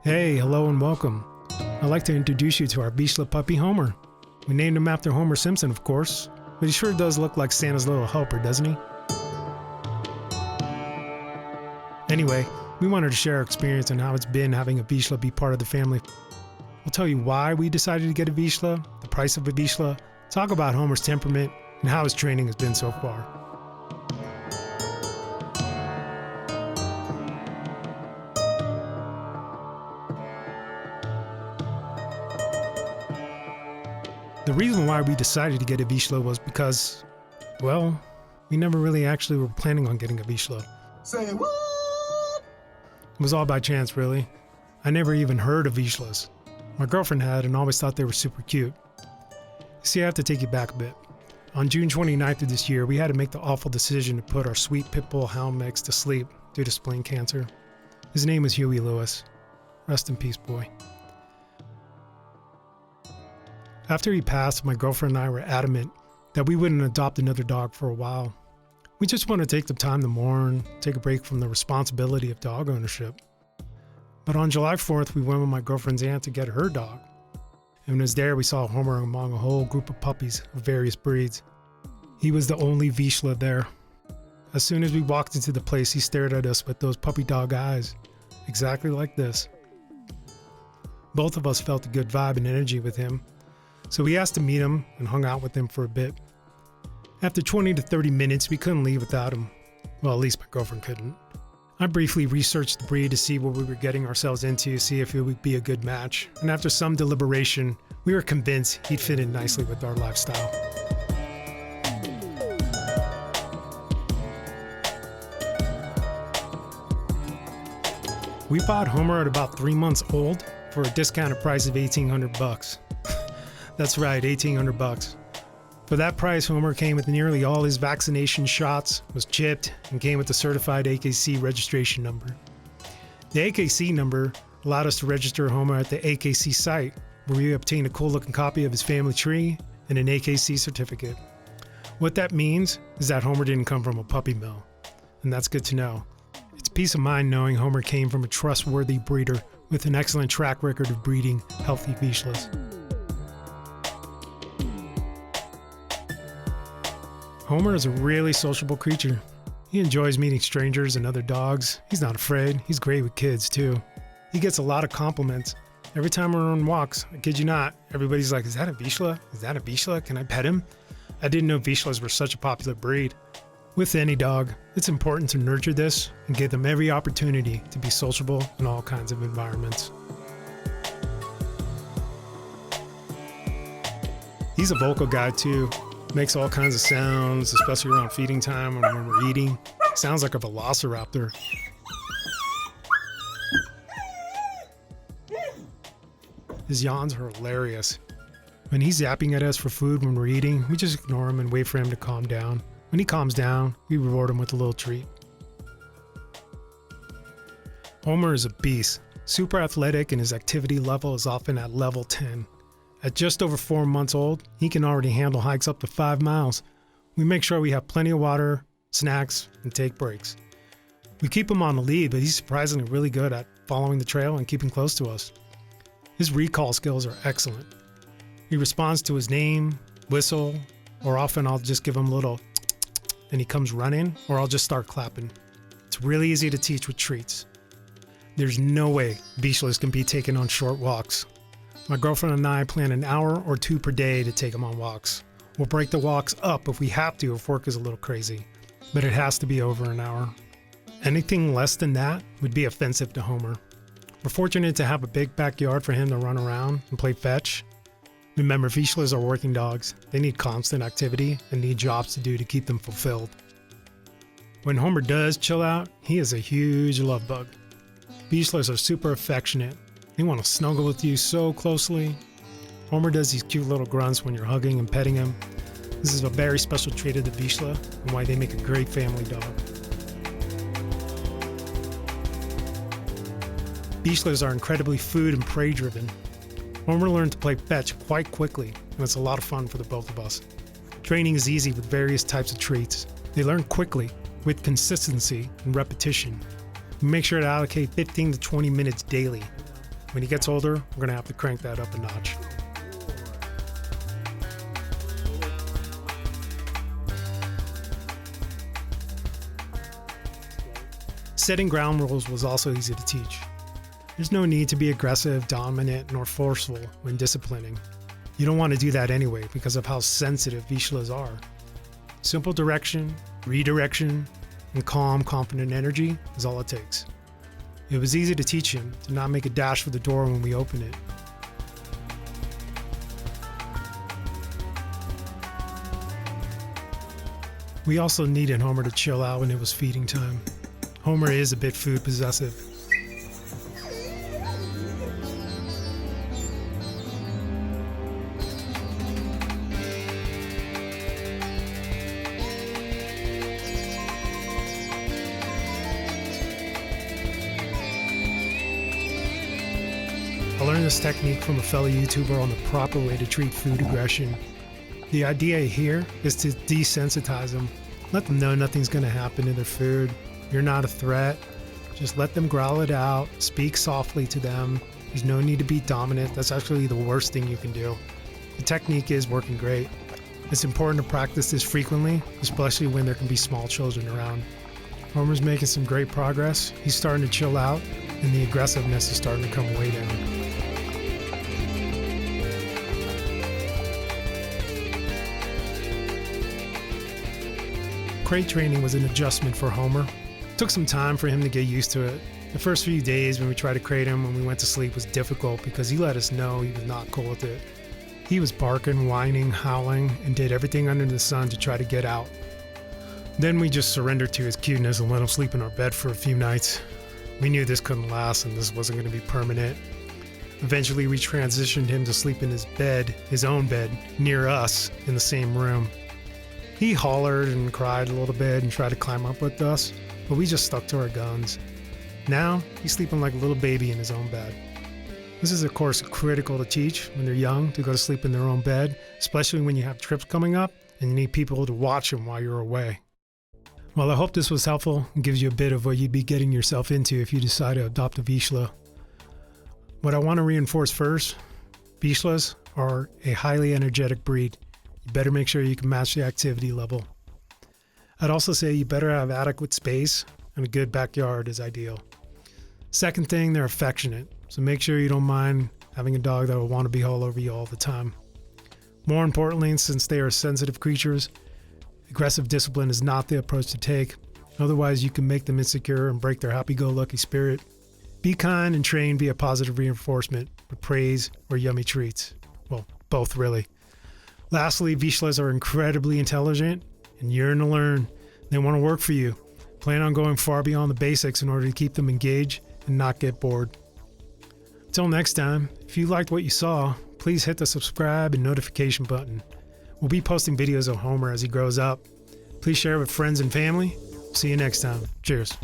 Hey, hello and welcome. I'd like to introduce you to our Vizsla puppy, Homer. We named him after Homer Simpson, of course, but he sure does look like Santa's little helper, doesn't he? Anyway, we wanted to share our experience on how it's been having a Vizsla be part of the family. We'll tell you why we decided to get a Vizsla, the price of a Vizsla, talk about Homer's temperament, and how his training has been so far. The reason why we decided to get a Vizsla was because, well, we never really actually were planning on getting a Vizsla. Say what? It was all by chance, really. I never even heard of Vizslas. My girlfriend had and always thought they were super cute. See, I have to take you back a bit. On June 29th of this year, we had to make the awful decision to put our sweet pit bull hound mix to sleep due to spleen cancer. His name was Huey Lewis. Rest in peace, boy. After he passed, my girlfriend and I were adamant that we wouldn't adopt another dog for a while. We just want to take the time to mourn, take a break from the responsibility of dog ownership. But on July 4th, we went with my girlfriend's aunt to get her dog. And when it was there, we saw Homer among a whole group of puppies of various breeds. He was the only Vizsla there. As soon as we walked into the place, he stared at us with those puppy dog eyes, exactly like this. Both of us felt a good vibe and energy with him, so we asked to meet him and hung out with him for a bit. After 20 to 30 minutes, we couldn't leave without him. Well, at least my girlfriend couldn't. I briefly researched the breed to see what we were getting ourselves into, see if it would be a good match. And after some deliberation, we were convinced he'd fit in nicely with our lifestyle. We bought Homer at about 3 months old for a discounted price of $1,800. That's right, $1,800. For that price, Homer came with nearly all his vaccination shots, was chipped, and came with a certified AKC registration number. The AKC number allowed us to register Homer at the AKC site, where we obtained a cool-looking copy of his family tree and an AKC certificate. What that means is that Homer didn't come from a puppy mill, and that's good to know. It's peace of mind knowing Homer came from a trustworthy breeder with an excellent track record of breeding healthy Vizslas. Homer is a really sociable creature. He enjoys meeting strangers and other dogs. He's not afraid. He's great with kids, too. He gets a lot of compliments. Every time we're on walks, I kid you not, everybody's like, "Is that a Vizsla? Is that a Vizsla? Can I pet him?" I didn't know Vizslas were such a popular breed. With any dog, it's important to nurture this and give them every opportunity to be sociable in all kinds of environments. He's a vocal guy, too. Makes all kinds of sounds, especially around feeding time and when we're eating. Sounds like a velociraptor. His yawns are hilarious. When he's yapping at us for food when we're eating, we just ignore him and wait for him to calm down. When he calms down, we reward him with a little treat. Homer is a beast, super athletic, and his activity level is often at level 10. At just over 4 months old, he can already handle hikes up to 5 miles. We make sure we have plenty of water, snacks, and take breaks. We keep him on the lead, but he's surprisingly really good at following the trail and keeping close to us. His recall skills are excellent. He responds to his name, whistle, or often I'll just give him a little and he comes running, or I'll just start clapping. It's really easy to teach with treats. There's no way Vizslas can be taken on short walks. My girlfriend and I plan an hour or 2 per day to take him on walks. We'll break the walks up if we have to if work is a little crazy, but it has to be over an hour. Anything less than that would be offensive to Homer. We're fortunate to have a big backyard for him to run around and play fetch. Remember, Vizslas are working dogs. They need constant activity and need jobs to do to keep them fulfilled. When Homer does chill out, he is a huge love bug. Vizslas are super affectionate. They want to snuggle with you so closely. Homer does these cute little grunts when you're hugging and petting him. This is a very special trait of the Vizsla and why they make a great family dog. Vizslas are incredibly food and prey driven. Homer learned to play fetch quite quickly, and it's a lot of fun for the both of us. Training is easy with various types of treats. They learn quickly, with consistency and repetition. We make sure to allocate 15 to 20 minutes daily. When he gets older, we're going to have to crank that up a notch. Setting ground rules was also easy to teach. There's no need to be aggressive, dominant, nor forceful when disciplining. You don't want to do that anyway because of how sensitive Vizslas are. Simple direction, redirection, and calm, confident energy is all it takes. It was easy to teach him to not make a dash for the door when we open it. We also needed Homer to chill out when it was feeding time. Homer is a bit food possessive. I learned this technique from a fellow YouTuber on the proper way to treat food aggression. The idea here is to desensitize them. Let them know nothing's going to happen to their food. You're not a threat. Just let them growl it out. Speak softly to them. There's no need to be dominant. That's actually the worst thing you can do. The technique is working great. It's important to practice this frequently, especially when there can be small children around. Homer's making some great progress. He's starting to chill out, and the aggressiveness is starting to come way down. Crate training was an adjustment for Homer. It took some time for him to get used to it. The first few days when we tried to crate him when we went to sleep was difficult because he let us know he was not cool with it. He was barking, whining, howling, and did everything under the sun to try to get out. Then we just surrendered to his cuteness and let him sleep in our bed for a few nights. We knew this couldn't last and this wasn't going to be permanent. Eventually we transitioned him to sleep in his bed, his own bed, near us in the same room. He hollered and cried a little bit and tried to climb up with us, but we just stuck to our guns. Now, he's sleeping like a little baby in his own bed. This is, of course, critical to teach when they're young to go to sleep in their own bed, especially when you have trips coming up and you need people to watch them while you're away. Well, I hope this was helpful and gives you a bit of what you'd be getting yourself into if you decide to adopt a Vizsla. What I want to reinforce first, Vizslas are a highly energetic breed. You better make sure you can match the activity level. I'd also say you better have adequate space, and a good backyard is ideal. Second thing, they're affectionate, so make sure you don't mind having a dog that will want to be all over you all the time. More importantly, since they are sensitive creatures, aggressive discipline is not the approach to take. Otherwise, you can make them insecure and break their happy-go-lucky spirit. Be kind and train via positive reinforcement with praise or yummy treats. Well, both really. Lastly, Vizslas are incredibly intelligent and yearn to learn. They want to work for you. Plan on going far beyond the basics in order to keep them engaged and not get bored. Until next time, if you liked what you saw, please hit the subscribe and notification button. We'll be posting videos of Homer as he grows up. Please share with friends and family. See you next time. Cheers.